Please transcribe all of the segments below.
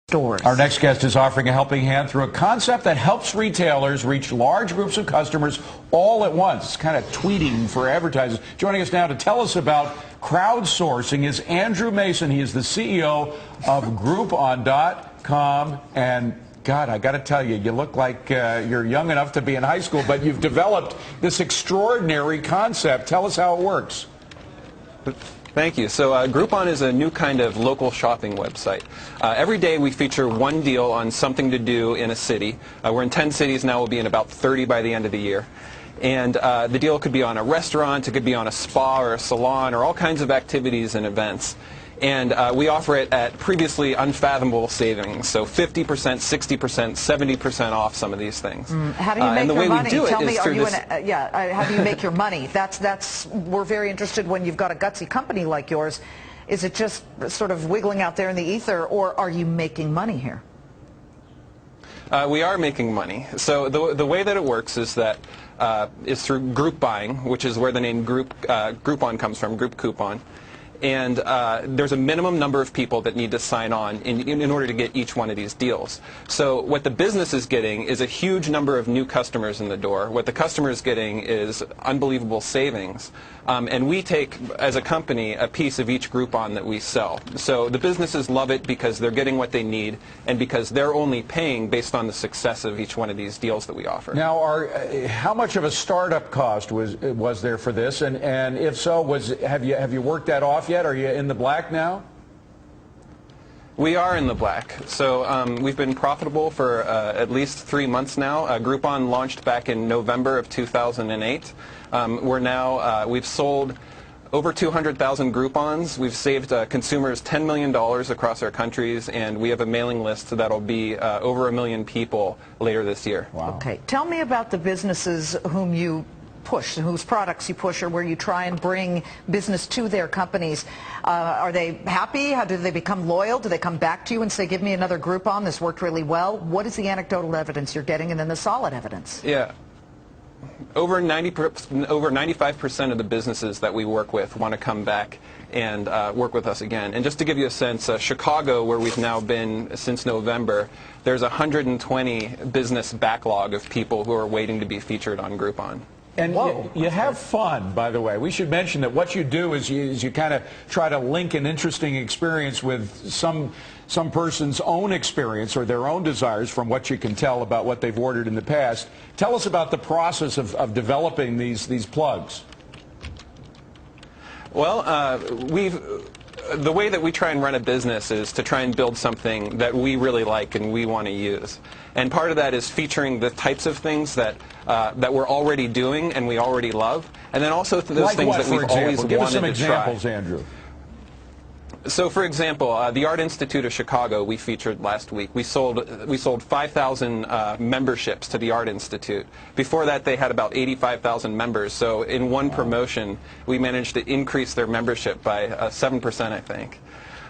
stores. Our next guest is offering a helping hand through a concept that helps retailers reach large groups of customers all at once. It's kind of tweeting for advertisers. Joining us now to tell us about crowdsourcing is Andrew Mason. He is the CEO of Groupon.com. And God, I got to tell you, you look like you're young enough to be in high school, but you've developed this extraordinary concept. Tell us how it works. Thank you. So Groupon is a new kind of local shopping website. Every day we feature one deal on something to do in a city. We're in 10 cities now. We'll be in about 30 by the end of the year. And the deal could be on a restaurant, it could be on a spa or a salon, or all kinds of activities and events. And we offer it at previously unfathomable savings, so 50%, 60%, 70% off some of these things. How do you make your money? Tell me, how do you make your money? We're very interested when you've got a gutsy company like yours. Is it just sort of wiggling out there in the ether, or are you making money here? We are making money. So the way that it works is that is through group buying, which is where the name Groupon comes from, group coupon. And there's a minimum number of people that need to sign on in order to get each one of these deals. So what the business is getting is a huge number of new customers in the door. What the customer is getting is unbelievable savings. And we take, as a company, a piece of each Groupon that we sell. So the businesses love it because they're getting what they need and because they're only paying based on the success of each one of these deals that we offer. Now, how much of a startup cost was there for this? And if so, have you worked that off yet? Are you in the black now? We are in the black. So we've been profitable for at least 3 months now. Groupon launched back in November of 2008. We've sold over 200,000 Groupons. We've saved consumers $10 million across our countries, and we have a mailing list that'll be over 1 million people later this year. Wow. Okay. Tell me about the businesses whom you push, whose products you push, or where you try and bring business to their companies. Are they happy? How do they become loyal? Do they come back to you and say, give me another Groupon, this worked really well? What is the anecdotal evidence you're getting, and then the solid evidence? Yeah. Over 95% of the businesses that we work with want to come back and work with us again. And just to give you a sense, Chicago, where we've now been since November, there's 120 business backlog of people who are waiting to be featured on Groupon. And you have fun, by the way. We should mention that what you do is you kind of try to link an interesting experience with some person's own experience or their own desires from what you can tell about what they've ordered in the past. Tell us about the process of developing these plugs. Well, the way that we try and run a business is to try and build something that we really like and we want to use. And part of that is featuring the types of things that we're already doing and we already love, and then also those things that we've always wanted to try. Give us some examples, Andrew. So, for example, the Art Institute of Chicago we featured last week. We sold 5,000 memberships to the Art Institute. Before that, they had about 85,000 members. So, in one promotion, we managed to increase their membership by 7%, I think.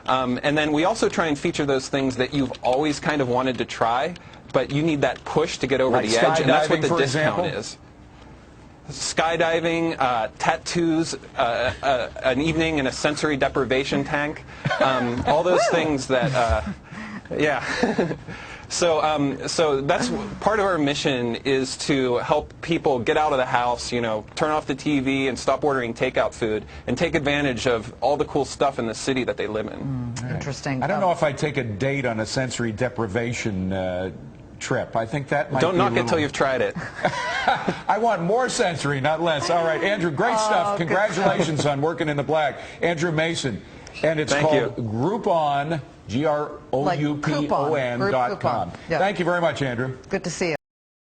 And then we also try and feature those things that you've always kind of wanted to try, but you need that push to get over the edge, and that's what the discount is. Skydiving, tattoos, an evening in a sensory deprivation tank, all those things that, yeah. So that's part of our mission, is to help people get out of the house, turn off the TV and stop ordering takeout food and take advantage of all the cool stuff in the city that they live in. Interesting. I don't know if I'd take a date on a sensory deprivation trip. I think that might Don't knock it till you've tried it. I want more sensory, not less. All right, Andrew, great stuff. Congratulations on working in the black. Andrew Mason. And it's called Groupon, Groupon.com. Yeah. Thank you very much, Andrew. Good to see you.